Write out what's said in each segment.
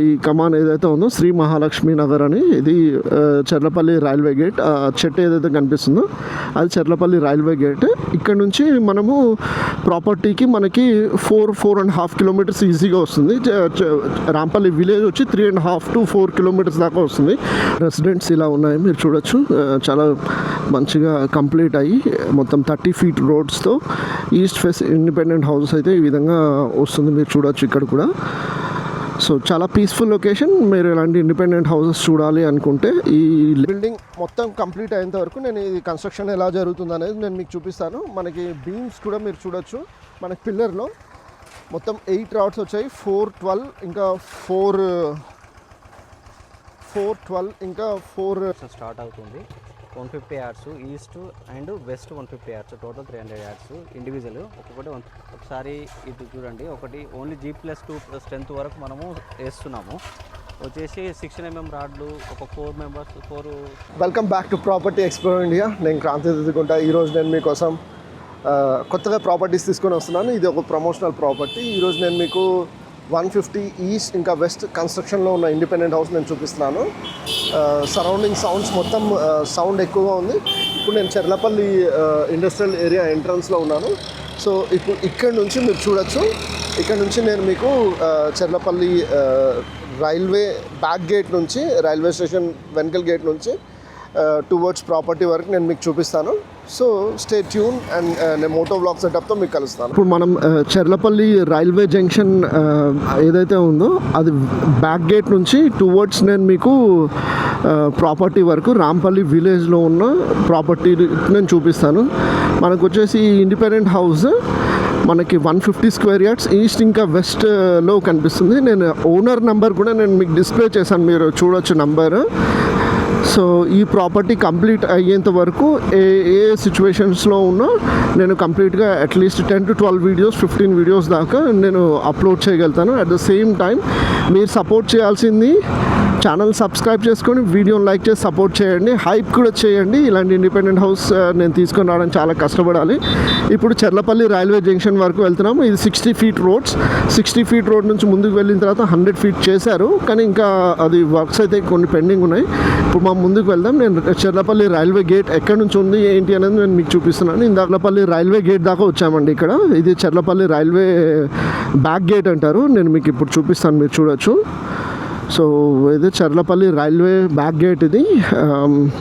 ఈ కమాన్ ఏదైతే ఉందో శ్రీ మహాలక్ష్మి నగర్ అని, ఇది చర్లపల్లి రైల్వే గేట్. చెట్టు ఏదైతే కనిపిస్తుందో అది చర్లపల్లి రైల్వే గేట్. ఇక్కడ నుంచి మనము ప్రాపర్టీకి మనకి 4.5 కిలోమీటర్స్ ఈజీగా వస్తుంది. రాంపల్లి విలేజ్ వచ్చి 3.5 to 4 కిలోమీటర్స్ దాకా వస్తుంది. రెసిడెంట్స్ ఇలా ఉన్నాయి, మీరు చూడొచ్చు. చాలా మంచిగా కంప్లీట్ అయ్యి మొత్తం 30 feet రోడ్స్తో ఈస్ట్ ఫేస్ ఇండిపెండెంట్ హౌసెస్ అయితే ఈ విధంగా వస్తుంది, మీరు చూడొచ్చు ఇక్కడ కూడా. సో చాలా పీస్ఫుల్ లొకేషన్. మీరు ఇలాంటి ఇండిపెండెంట్ హౌసెస్ చూడాలి అనుకుంటే ఈ బిల్డింగ్ మొత్తం కంప్లీట్ అయ్యేంత వరకు నేను ఇది కన్స్ట్రక్షన్ ఎలా జరుగుతుంది అనేది నేను మీకు చూపిస్తాను. మనకి బీమ్స్ కూడా మీరు చూడొచ్చు. మనకి పిల్లర్లో మొత్తం 8 రాడ్స్ వచ్చాయి. 412 ఇంకా 4 స్టార్ట్ అవుతుంది. 150 yards east and west, 150 yards, total 300 yards individual. ఒక్కొక్కటి ఒకసారి ఇది చూడండి. ఒకటి ఓన్లీ G+2 స్ట్రెంత్ వరకు మనము వేస్తున్నాము. వచ్చేసి 16 mm రాడ్లు, ఒక 4 members. Welcome back to property explore India. నేను క్రాంతి దిద్దుకుంటా. ఈరోజు నేను మీకోసం కొత్తగా ప్రాపర్టీస్ తీసుకొని వస్తున్నాను. ఇది ఒక ప్రమోషనల్ ప్రాపర్టీ. ఈరోజు నేను మీకు 150 ఈస్ట్ ఇంకా వెస్ట్ కన్స్ట్రక్షన్లో ఉన్న ఇండిపెండెంట్ హౌస్ నేను చూపిస్తున్నాను. సరౌండింగ్ సౌండ్స్ మొత్తం సౌండ్ ఎక్కువగా ఉంది. ఇప్పుడు నేను చర్లపల్లి ఇండస్ట్రియల్ ఏరియా ఎంట్రన్స్లో ఉన్నాను. సో ఇప్పుడు ఇక్కడ నుంచి మీరు చూడొచ్చు. ఇక్కడ నుంచి నేను మీకు చర్లపల్లి రైల్వే బ్యాక్ గేట్ నుంచి, రైల్వే స్టేషన్ వెనకల్ గేట్ నుంచి టువర్డ్స్ ప్రాపర్టీ వరకు నేను మీకు చూపిస్తాను. సో స్టే ట్యూన్ అండ్ నేను మోటో వ్లాగ్ సెటప్తో మీకు కలుస్తాను. ఇప్పుడు మనం చర్లపల్లి రైల్వే జంక్షన్ ఏదైతే ఉందో అది బ్యాక్ గేట్ నుంచి టువర్డ్స్ నేను మీకు ప్రాపర్టీ వరకు రాంపల్లి విలేజ్లో ఉన్న ప్రాపర్టీ నేను చూపిస్తాను. మనకు వచ్చేసి ఇండిపెండెంట్ హౌస్ మనకి 150 square yards ఈస్ట్ ఇంకా వెస్ట్లో కనిపిస్తుంది. నేను ఓనర్ నెంబర్ కూడా నేను మీకు డిస్ప్లే చేశాను, మీరు చూడొచ్చు నంబర్. సో ఈ ప్రాపర్టీ కంప్లీట్ అయ్యేంత వరకు ఏ సిచ్యువేషన్స్లో ఉన్నా నేను కంప్లీట్గా అట్లీస్ట్ 10 to 12 వీడియోస్, 15 వీడియోస్ దాకా నేను అప్లోడ్ చేయగలుగుతాను. అట్ ద సేమ్ టైం మీరు సపోర్ట్ చేయాల్సింది ఛానల్ సబ్స్క్రైబ్ చేసుకొని వీడియోని లైక్ చేసి సపోర్ట్ చేయండి. హైప్ కూడా చేయండి. ఇలాంటి ఇండిపెండెంట్ హౌస్ నేను తీసుకొని రావడానికి చాలా కష్టపడాలి. ఇప్పుడు చర్లపల్లి రైల్వే జంక్షన్ వరకు వెళ్తున్నాము. ఇది 60 feet రోడ్స్. 60 feet రోడ్ నుంచి ముందుకు వెళ్ళిన తర్వాత 100 feet చేశారు, కానీ ఇంకా అది వర్క్స్ అయితే కొన్ని పెండింగ్ ఉన్నాయి. ఇప్పుడు మా ముందుకు వెళ్దాం. నేను చర్లపల్లి రైల్వే గేట్ ఎక్కడి నుంచి ఉంది ఏంటి అనేది నేను మీకు చూపిస్తున్నాను. చర్లపల్లి రైల్వే గేట్ దాకా వచ్చామండి. ఇక్కడ ఇది చర్లపల్లి రైల్వే బ్యాక్ గేట్ అంటారు. నేను మీకు ఇప్పుడు చూపిస్తాను, మీరు చూడొచ్చు. సో ఇది చర్లపల్లి రైల్వే బ్యాక్ గేట్. ఇది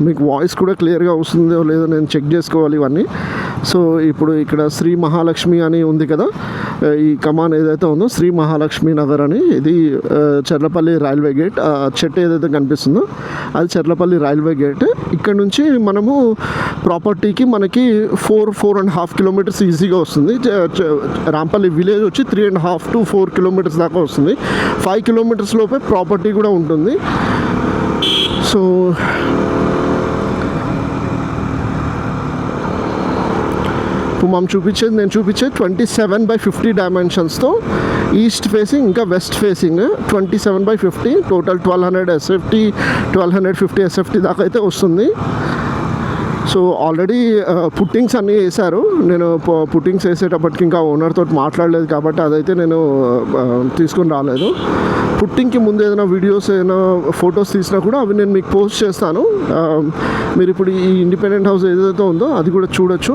మీకు వాయిస్ కూడా క్లియర్గా వస్తుందో లేదో నేను చెక్ చేసుకోవాలి ఇవన్నీ. సో ఇప్పుడు ఇక్కడ శ్రీ మహాలక్ష్మి అని ఉంది కదా, ఈ కమాన్ ఏదైతే ఉందో శ్రీ మహాలక్ష్మి నగర్ అని, ఇది చర్లపల్లి రైల్వే గేట్. చెట్టు ఏదైతే కనిపిస్తుందో అది చర్లపల్లి రైల్వే గేట్. ఇక్కడ నుంచి మనము ప్రాపర్టీకి మనకి 4.5 కిలోమీటర్స్ ఈజీగా వస్తుంది. రాంపల్లి విలేజ్ వచ్చి 3.5 to 4 కిలోమీటర్స్ దాకా వస్తుంది. 5 kilometers లోపే ప్రాపర్టీ కూడా ఉంటుంది. సో ఇప్పుడు నేను చూపించేది 27/50 డైమెన్షన్స్తో ఈస్ట్ ఫేసింగ్ ఇంకా వెస్ట్ ఫేసింగ్. 27/50 టోటల్ 1250 SFT దాకా అయితే వస్తుంది. సో ఆల్రెడీ పుట్టింగ్స్ అన్నీ వేశారు. నేను పుట్టింగ్స్ వేసేటప్పటికి ఇంకా ఓనర్తో మాట్లాడలేదు కాబట్టి అదైతే నేను తీసుకొని రాలేదు. పుట్టింగ్కి ముందు ఏదైనా వీడియోస్, ఏదైనా ఫొటోస్ తీసినా కూడా అవి నేను మీకు పోస్ట్ చేస్తాను. మీరు ఇప్పుడు ఈ ఇండిపెండెంట్ హౌస్ ఏదైతే ఉందో అది కూడా చూడొచ్చు.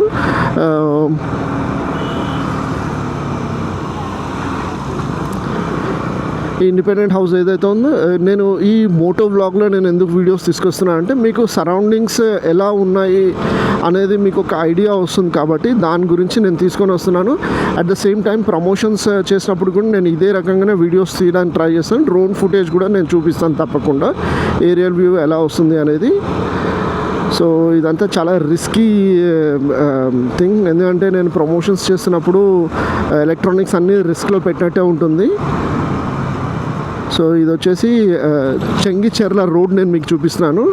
ఈ ఇండిపెండెంట్ హౌస్ ఏదైతే ఉందో, నేను ఈ మోటో వ్లాగ్లో నేను ఎందుకు వీడియోస్ తీసుకొస్తున్నాను అంటే మీకు సరౌండింగ్స్ ఎలా ఉన్నాయి అనేది మీకు ఒక ఐడియా వస్తుంది కాబట్టి దాని గురించి నేను తీసుకొని వస్తున్నాను. At the same time promotions చేసినప్పుడు కూడా నేను ఇదే రకంగానే వీడియోస్ తీయడానికి ట్రై చేస్తాను. డ్రోన్ ఫుటేజ్ కూడా నేను చూపిస్తాను తప్పకుండా, ఏరియల్ వ్యూ ఎలా వస్తుంది అనేది. సో ఇదంతా చాలా రిస్కీ థింగ్, ఎందుకంటే నేను ప్రమోషన్స్ చేస్తున్నప్పుడు ఎలక్ట్రానిక్స్ అన్నీ రిస్క్లో పెట్టినట్టే ఉంటుంది. సో ఇది వచ్చేసి చెంగిచెర్ల రోడ్ నేను మీకు చూపిస్తున్నాను.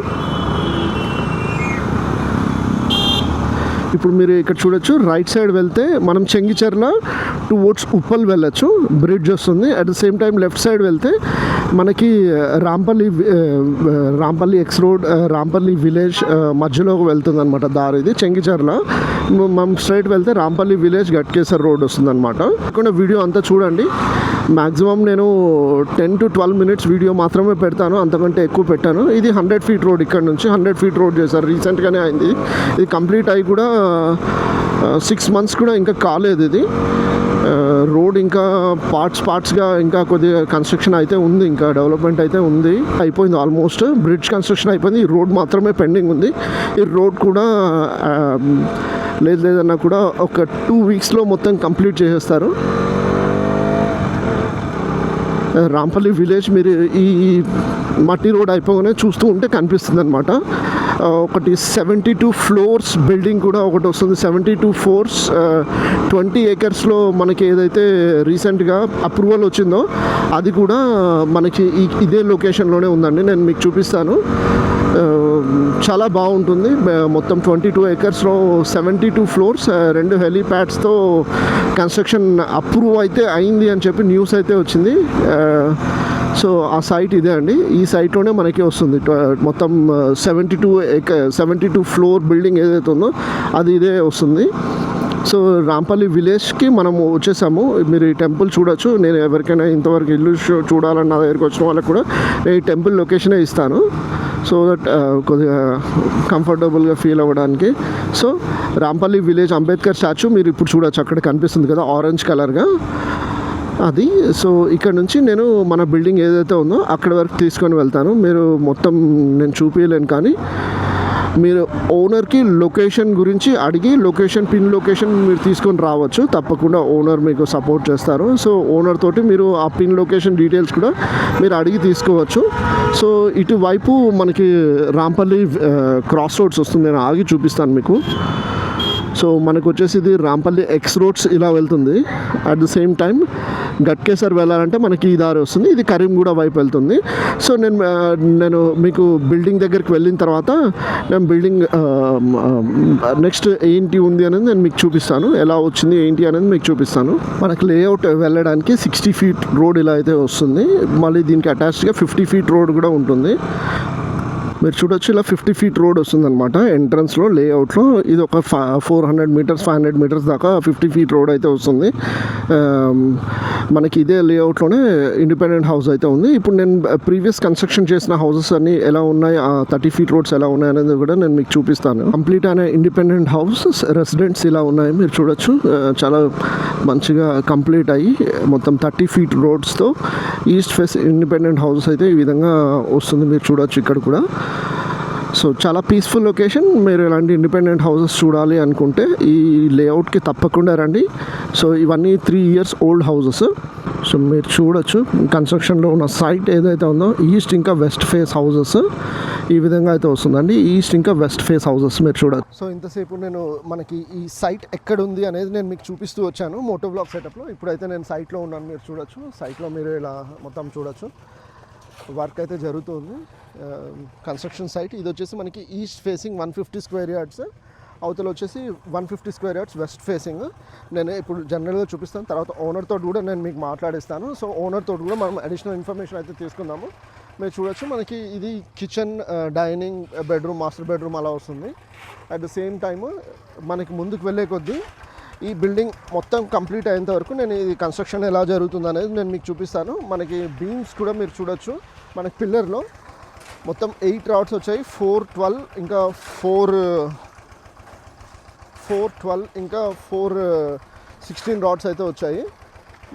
ఇప్పుడు మీరు ఇక్కడ చూడొచ్చు, రైట్ సైడ్ వెళ్తే మనం చెంగిచెర్ల టువర్డ్స్ ఉప్పల్ వెళ్ళొచ్చు, బ్రిడ్జ్ వస్తుంది. At the same time left side వెళ్తే మనకి Rampalli X road, Rampalli village మధ్యలో వెళ్తుంది అనమాట దారి. ఇది చెంగిచెర్ల. మనం స్ట్రైట్ వెళ్తే రాంపల్లి విలేజ్ గట్కేసర్ రోడ్ వస్తుంది అనమాట. ఇక్కడ వీడియో అంతా చూడండి. మ్యాక్సిమం నేను 10 to 12 minutes వీడియో మాత్రమే పెడతాను, అంతకంటే ఎక్కువ పెట్టాను. ఇది 100 feet రోడ్, ఇక్కడ నుంచి 100 feet రోడ్ చేశారు, రీసెంట్గానే అయింది. ఇది కంప్లీట్ అయ్యి కూడా 6 months కూడా ఇంకా కాలేదు. ఇది రోడ్ ఇంకా పార్ట్స్గా ఇంకా కొద్దిగా కన్స్ట్రక్షన్ అయితే ఉంది, ఇంకా డెవలప్మెంట్ అయితే ఉంది, అయిపోయింది ఆల్మోస్ట్. బ్రిడ్జ్ కన్స్ట్రక్షన్ అయిపోయింది, ఈ రోడ్ మాత్రమే పెండింగ్ ఉంది. ఈ రోడ్ కూడా లేదన్నా కూడా ఒక 2 weeksలో మొత్తం కంప్లీట్ చేసేస్తారు. రాంపల్లి విలేజ్ మీరు ఈ మట్టి రోడ్ అయిపోగానే చూస్తూ ఉంటే కనిపిస్తుంది అనమాట. ఒకటి 72 floors బిల్డింగ్ కూడా ఒకటి వస్తుంది. 72 floors 20 acresలో మనకి ఏదైతే రీసెంట్గా అప్రూవల్ వచ్చిందో అది కూడా మనకి ఇదే లొకేషన్లోనే ఉందండి. నేను మీకు చూపిస్తాను, చాలా బాగుంటుంది. మొత్తం 22 acresలో 72 floors 2 హెలీప్యాడ్స్తో కన్స్ట్రక్షన్ అప్రూవ్ అయితే అయింది అని చెప్పి న్యూస్ అయితే వచ్చింది. సో ఆ సైట్ ఇదే అండి, ఈ సైట్లోనే మనకి వస్తుంది. మొత్తం 72 floor బిల్డింగ్ ఏదైతే ఉందో అది ఇదే వస్తుంది. సో రాంపల్లి విలేజ్కి మనము వచ్చేసాము. మీరు ఈ టెంపుల్ చూడొచ్చు. నేను ఎవరికైనా ఇంతవరకు ఇల్లు చూడాలని నా దగ్గరికి వచ్చిన వాళ్ళకి కూడా నేను ఈ టెంపుల్ లొకేషనే ఇస్తాను, సో దట్ కొద్దిగా కంఫర్టబుల్గా ఫీల్ అవ్వడానికి. So Rampalli village Ambedkar statue మీరు ఇప్పుడు చూడొచ్చు, అక్కడ కనిపిస్తుంది కదా ఆరెంజ్ కలర్గా అది. సో ఇక్కడ నుంచి నేను మన బిల్డింగ్ ఏదైతే ఉందో అక్కడ వరకు తీసుకొని వెళ్తాను. మీరు మొత్తం నేను చూపించలేను, కానీ మీరు ఓనర్కి లొకేషన్ గురించి అడిగి పిన్ లొకేషన్ మీరు తీసుకొని రావచ్చు. తప్పకుండా ఓనర్ మీకు సపోర్ట్ చేస్తారు. సో ఓనర్ తోటి మీరు ఆ పిన్ లొకేషన్ డీటెయిల్స్ కూడా మీరు అడిగి తీసుకోవచ్చు. సో ఇటువైపు మనకి రాంపల్లి క్రాస్ రోడ్స్ వస్తుంది, నేను ఆగి చూపిస్తాను మీకు. సో మనకు వచ్చేసి ఇది రాంపల్లి ఎక్స్ రోడ్స్ ఇలా వెళ్తుంది. At the same time Ghatkesar వెళ్ళాలంటే మనకి ఈ దారి వస్తుంది, ఇది కరీంగూడ వైపు వెళ్తుంది. సో నేను మీకు బిల్డింగ్ దగ్గరికి వెళ్ళిన తర్వాత నేను బిల్డింగ్ నెక్స్ట్ ఏంటి ఉంది అనేది నేను మీకు చూపిస్తాను, ఎలా వచ్చింది ఏంటి అనేది మీకు చూపిస్తాను. మనకి లేఅవుట్ వెళ్ళడానికి 60 feet రోడ్ ఇలా అయితే వస్తుంది. మళ్ళీ దీనికి అటాచ్డ్గా 50 feet రోడ్ కూడా ఉంటుంది. మీరు చూడొచ్చు, ఇలా 50 feet రోడ్ వస్తుంది అనమాట ఎంట్రన్స్లో లేఅవుట్లో. ఇది ఒక 400 meters 500 meters దాకా 50 feet రోడ్ అయితే వస్తుంది. మనకి ఇదే లేఅవుట్లోనే ఇండిపెండెంట్ హౌస్ అయితే ఉంది. ఇప్పుడు నేను ప్రీవియస్ కన్స్ట్రక్షన్ చేసిన హౌసెస్ అన్ని ఎలా ఉన్నాయి, ఆ 30 feet రోడ్స్ ఎలా ఉన్నాయి అనేది కూడా నేను మీకు చూపిస్తాను. కంప్లీట్ అయిన ఇండిపెండెంట్ హౌసెస్ రెసిడెంట్స్ ఇలా ఉన్నాయి, మీరు చూడొచ్చు. చాలా మంచిగా కంప్లీట్ అయ్యి మొత్తం 30 feet రోడ్స్తో ఈస్ట్ ఫేస్ ఇండిపెండెంట్ హౌసెస్ అయితే ఈ విధంగా వస్తుంది, మీరు చూడొచ్చు ఇక్కడ కూడా. సో చాలా పీస్ఫుల్ లొకేషన్. మీరు ఇలాంటి ఇండిపెండెంట్ హౌసెస్ చూడాలి అనుకుంటే ఈ లేఅవుట్కి తప్పకుండా రండి. సో ఇవన్నీ 3 years ఓల్డ్ హౌసెస్. సో మీరు చూడొచ్చు కన్స్ట్రక్షన్లో ఉన్న సైట్ ఏదైతే ఉందో ఈస్ట్ ఇంకా వెస్ట్ ఫేస్ హౌసెస్ ఈ విధంగా అయితే వస్తుందండి. ఈస్ట్ ఇంకా వెస్ట్ ఫేస్ హౌసెస్ మీరు చూడొచ్చు. సో ఇంతసేపు నేను మనకి ఈ సైట్ ఎక్కడ ఉంది అనేది నేను మీకు చూపిస్తూ వచ్చాను మోటో బ్లాగ్ సెటప్లో. ఇప్పుడైతే నేను సైట్లో ఉన్నాను, మీరు చూడొచ్చు. సైట్లో మీరు ఇలా మొత్తం చూడొచ్చు, వర్క్ అయితే జరుగుతుంది. కన్స్ట్రక్షన్ సైట్ ఇది వచ్చేసి మనకి ఈస్ట్ ఫేసింగ్ 150 square yards, అవతల వచ్చేసి 150 square yards వెస్ట్ ఫేసింగ్. నేను ఇప్పుడు జనరల్గా చూపిస్తాను, తర్వాత ఓనర్ తోటి కూడా నేను మీకు మాట్లాడిస్తాను. సో ఓనర్ తోటి కూడా మనం అడిషనల్ ఇన్ఫర్మేషన్ అయితే తీసుకుందాము. మీరు చూడొచ్చు మనకి ఇది kitchen, dining, bedroom, master bedroom అలా వస్తుంది. అట్ ద సేమ్ టైమ్ మనకి ముందుకు వెళ్ళే కొద్దీ ఈ బిల్డింగ్ మొత్తం కంప్లీట్ అయ్యేంత వరకు నేను ఇది కన్స్ట్రక్షన్ ఎలా జరుగుతుంది అనేది నేను మీకు చూపిస్తాను. మనకి బీమ్స్ కూడా మీరు చూడొచ్చు. మనకి పిల్లర్లో మొత్తం 8 rods వచ్చాయి, 412 ఇంకా 416 rods అయితే వచ్చాయి,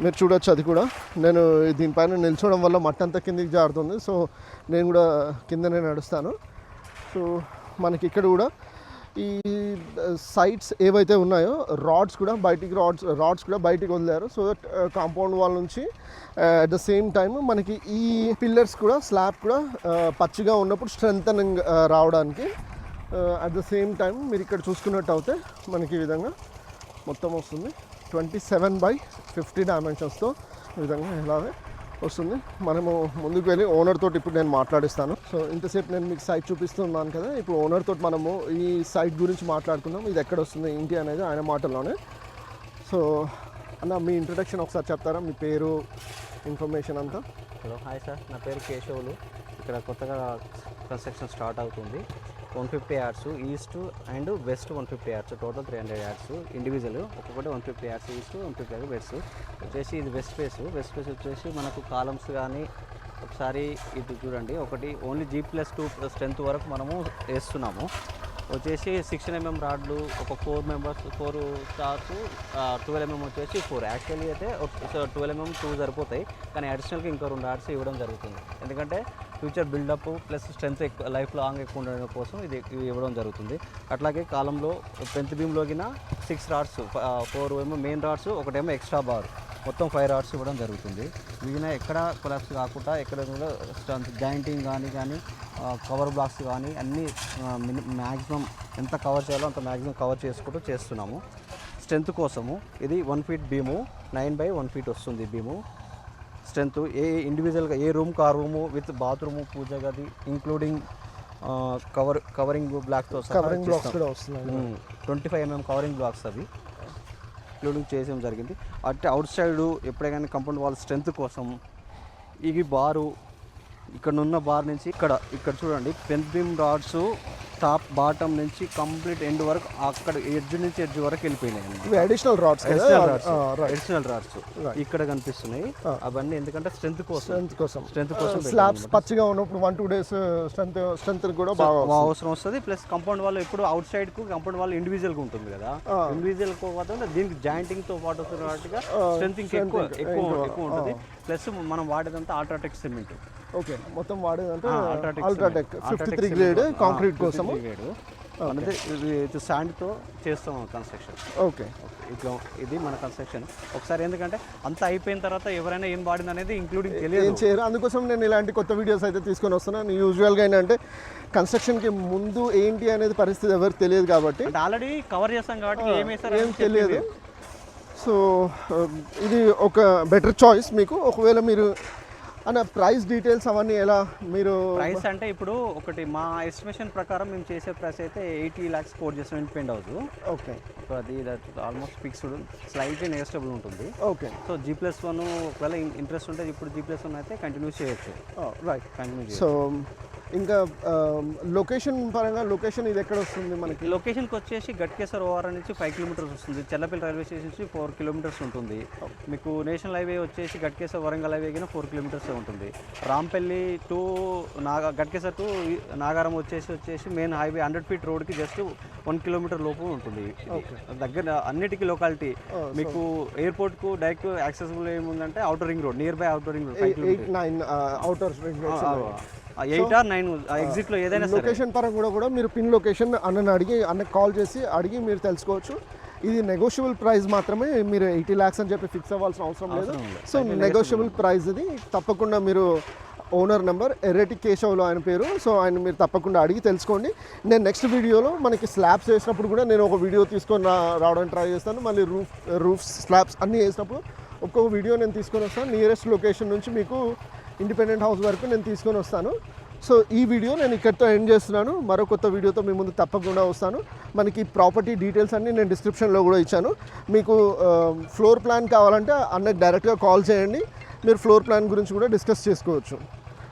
మీరు చూడొచ్చు. అది కూడా నేను దీనిపైన నిల్చోవడం వల్ల మట్టి అంతా కిందికి జారుతుంది. సో నేను కూడా కిందనే నడుస్తాను. సో మనకి ఇక్కడ కూడా ఈ సైట్స్ ఏవైతే ఉన్నాయో రాడ్స్ కూడా బయటికి వదిలేరు. సో దట్ కాంపౌండ్ వాల్ నుంచి అట్ ద సేమ్ టైమ్ మనకి ఈ పిల్లర్స్ కూడా స్లాబ్ కూడా పచ్చిగా ఉన్నప్పుడు స్ట్రెంథనింగ్ రావడానికి. అట్ ద సేమ్ టైం మీరు ఇక్కడ చూసుకున్నట్టు అయితే మనకి ఈ విధంగా మొత్తం వస్తుంది 27x50 డైమెన్షన్స్తో ఈ విధంగా ఇలాగే వస్తుంది. మనము ముందుకు వెళ్ళి ఓనర్ తోటి ఇప్పుడు నేను మాట్లాడిస్తాను. సో ఇంతసేపు నేను మీకు సైట్ చూపిస్తున్నాను కదా, ఇప్పుడు ఓనర్ తోటి మనము ఈ సైట్ గురించి మాట్లాడుకుందాం, ఇది ఎక్కడ వస్తుంది ఏంటి అనేది ఆయన మాటల్లోనే. సో అన్న మీ ఇంట్రడక్షన్ ఒకసారి చెప్తారా, మీ పేరు, ఇన్ఫర్మేషన్ అంతా? హలో, హాయ్ సార్, నా పేరు కేశవులు. ఇక్కడ కొత్తగా కన్స్ట్రక్షన్ స్టార్ట్ అవుతుంది. 150 yards east and west 150 yards total 300 yards individual ఒక్కొక్కటి 150 యార్డ్స్ ఈస్ట్ 150 యార్డ్స్ వెస్ట్ వచ్చేసి ఇది వెస్ట్ ఫేస్ వచ్చేసి మనకు కాలమ్స్ కానీ ఒకసారి ఇది చూడండి ఒకటి ఓన్లీ G+2 స్ట్రెంత్ వరకు మనము వేస్తున్నాము వచ్చేసి 16 mm రాడ్లు ఒక 4 స్టార్స్ 12 mm వచ్చేసి 4 యాక్చువల్లీ అయితే 12 mm 2 సరిపోతాయి కానీ అడిషనల్గా ఇంకో 2 రాడ్స్ ఇవ్వడం జరుగుతుంది ఎందుకంటే ఫ్యూచర్ బిల్డప్ ప్లస్ స్ట్రెంత్ ఎక్కువ లైఫ్ లాంగ్ ఎక్కువ ఉండడం కోసం ఇది ఇవ్వడం జరుగుతుంది అట్లాగే కాలంలో పెంత్ బీమ్లోగిన 6 రాడ్స్ 4 ఏమో మెయిన్ రాడ్స్ ఒకటేమో ఎక్స్ట్రా బార్ మొత్తం 5 రాడ్స్ ఇవ్వడం జరుగుతుంది వీగిన ఎక్కడ కొలాప్స్ కాకుండా ఎక్కడ జాయింటింగ్ కానీ కవర్ బ్లాక్స్ కానీ అన్నీ మ్యాక్సిమం ఎంత కవర్ చేయాలో అంత మ్యాక్సిమం కవర్ చేసుకుంటూ చేస్తున్నాము స్ట్రెంత్ కోసము ఇది 1 feet బీము 9x1 feet వస్తుంది బీము స్ట్రెంత్ ఏ ఇండివిజువల్గా ఏ రూమ్కి ఆ రూము విత్ బాత్రూము పూజ గది ఇంక్లూడింగ్ కవరింగ్ బ్లాక్తో కవరింగ్ బ్లాక్స్ కూడా వస్తున్నాయి 25 mm కవరింగ్ బ్లాక్స్ అవి ఇంక్లూడింగ్ చేయడం జరిగింది అంటే అవుట్ సైడ్ ఎప్పుడైనా కంపౌండ్ వాల్ స్ట్రెంత్ కోసం ఇది బారు ఇక్కడ ఉన్న బార్ నుంచి ఇక్కడ చూడండి pent beam rods top bottom నుంచి కంప్లీట్ ఎండ్ వరకు అక్కడ ఎడ్జ్ నుంచి ఎడ్జ్ వరకు వెళ్ళిపోయినాయి ఇవి అడిషనల్ రాడ్స్ అడిషనల్ రాడ్స్ ఇక్కడ కనిపిస్తున్నాయి అవన్నీ ఎందుకంటే స్ట్రెంత్ కోసం స్లాబ్స్ పచ్చిగా ఉన్నప్పుడు 1-2 days స్ట్రెంత్ కూడా బాగా అవసరం వస్తుంది ప్లస్ కంపౌండ్ వాల్ ఇప్పుడు అవుట్ సైడ్ కు కంపౌండ్ వాల్ ఇండివిజువల్ గా ఉంటుంది కదా ఇండివిజువల్ కు దీనికి జాయింటింగ్ తో పాటు వస్తుంది కాబట్టి స్ట్రెంత్ ఎక్కువ ఉంటుంది ప్లస్ మనం వాడేదంతా అల్ట్రాటెక్ సిమెంట్ ఓకే మొత్తం వాడేదంటే అల్ట్రాటెక్ 53 గ్రేడ్ కాంక్రీట్ కోసం అంటే ఇది శాండ్తో చేస్తాం కన్స్ట్రక్షన్ ఓకే ఇట్లా ఇది మన కన్స్ట్రక్షన్ ఒకసారి ఎందుకంటే అంతా అయిపోయిన తర్వాత ఎవరైనా ఏం వాడింది అనేది ఇంక్లూడింగ్ తెలియదు చేయరు అందుకోసం నేను ఇలాంటి కొత్త వీడియోస్ అయితే తీసుకొని వస్తున్నాను యూజువల్గా ఏంటంటే కన్స్ట్రక్షన్కి ముందు ఏంటి అనేది పరిస్థితి ఎవరికి తెలియదు కాబట్టి ఆల్రెడీ కవర్ చేస్తాం కాబట్టి ఏం తెలియదు సో ఇది ఒక బెటర్ చాయిస్ మీకు ఒకవేళ మీరు అన్న ప్రైస్ డీటెయిల్స్ అవన్నీ ఎలా మీరు ప్రైస్ అంటే ఇప్పుడు ఒకటి మా ఎస్టిమేషన్ ప్రకారం మేము చేసే ప్రైస్ అయితే 80 lakhs కోట్ చేస్తాం ఇండిపెండెంట్ హౌస్ ఓకే అది ఆల్మోస్ట్ ఫిక్స్డ్ స్లైట్లీ నెగోషియబుల్ ఉంటుంది ఓకే సో G+1 ఒకవేళ ఇంట్రెస్ట్ ఉంటే ఇప్పుడు G+1 అయితే కంటిన్యూ చేయొచ్చు రైట్ కంటిన్యూ సో ఇంకా లొకేషన్ పరంగా లొకేషన్ ఇది ఎక్కడ వస్తుంది మనకి లొకేషన్కి వచ్చేసి గట్కేసర్ ఓఆర్ నుంచి 5 kilometers వస్తుంది చెల్లపల్లి రైల్వే స్టేషన్ నుంచి 4 kilometers ఉంటుంది మీకు నేషనల్ హైవే వచ్చేసి గట్కేసర్ వరంగల్ హైవే కింద 4 kilometers ఉంటుంది రాంపల్లి టు గట్కేసర్ టు నాగారం వచ్చేసి మెయిన్ హైవే 100 feet రోడ్కి జస్ట్ 1 kilometer లోపు ఉంటుంది దగ్గర అన్నిటికీ లొకాలిటీ మీకు ఎయిర్పోర్ట్కు డైరెక్ట్ యాక్సెసిబుల్ ఏముందంటే outer ring road near by outer ring road 8-9 outer ring road 8 or 9 ఎగ్జిట్లో ఏదైనా లొకేషన్ పరంగా కూడా మీరు పిన్ లొకేషన్ అన్నకి కాల్ చేసి అడిగి మీరు తెలుసుకోవచ్చు ఇది నెగోషియబుల్ ప్రైస్ మాత్రమే మీరు 80 lakhs అని చెప్పి ఫిక్స్ అవ్వాల్సిన అవసరం లేదు సో నెగోషియబుల్ ప్రైస్ ఇది తప్పకుండా మీరు ఓనర్ నెంబర్ ఎర్రటి కేశవ్లో ఆయన పేరు సో ఆయన మీరు తప్పకుండా అడిగి తెలుసుకోండి నేను నెక్స్ట్ వీడియోలో మనకి స్లాబ్స్ వేసినప్పుడు కూడా నేను ఒక వీడియో తీసుకొని రావడానికి ట్రై చేస్తాను మళ్ళీ రూఫ్ స్లాబ్స్ అన్నీ వేసినప్పుడు ఒక్కొక్క వీడియో నేను తీసుకొని వస్తాను నియరెస్ట్ లొకేషన్ నుంచి మీకు ఇండిపెండెంట్ హౌస్ వరకు నేను తీసుకొని వస్తాను సో ఈ వీడియో నేను ఇక్కడితో ఎండ్ చేస్తున్నాను మరో కొత్త వీడియోతో మీ ముందు తప్పకుండా వస్తాను మనకి ప్రాపర్టీ డీటెయిల్స్ అన్నీ నేను డిస్క్రిప్షన్లో కూడా ఇచ్చాను మీకు ఫ్లోర్ ప్లాన్ కావాలంటే అన్నకి డైరెక్ట్గా కాల్ చేయండి మీరు ఫ్లోర్ ప్లాన్ గురించి కూడా డిస్కస్ చేసుకోవచ్చు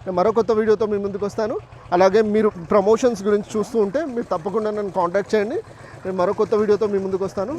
నేను మరో కొత్త వీడియోతో మీ ముందుకు వస్తాను అలాగే మీరు ప్రమోషన్స్ గురించి చూస్తూ ఉంటే మీరు తప్పకుండా నన్ను కాంటాక్ట్ చేయండి నేను మరో కొత్త వీడియోతో మీ ముందుకు వస్తాను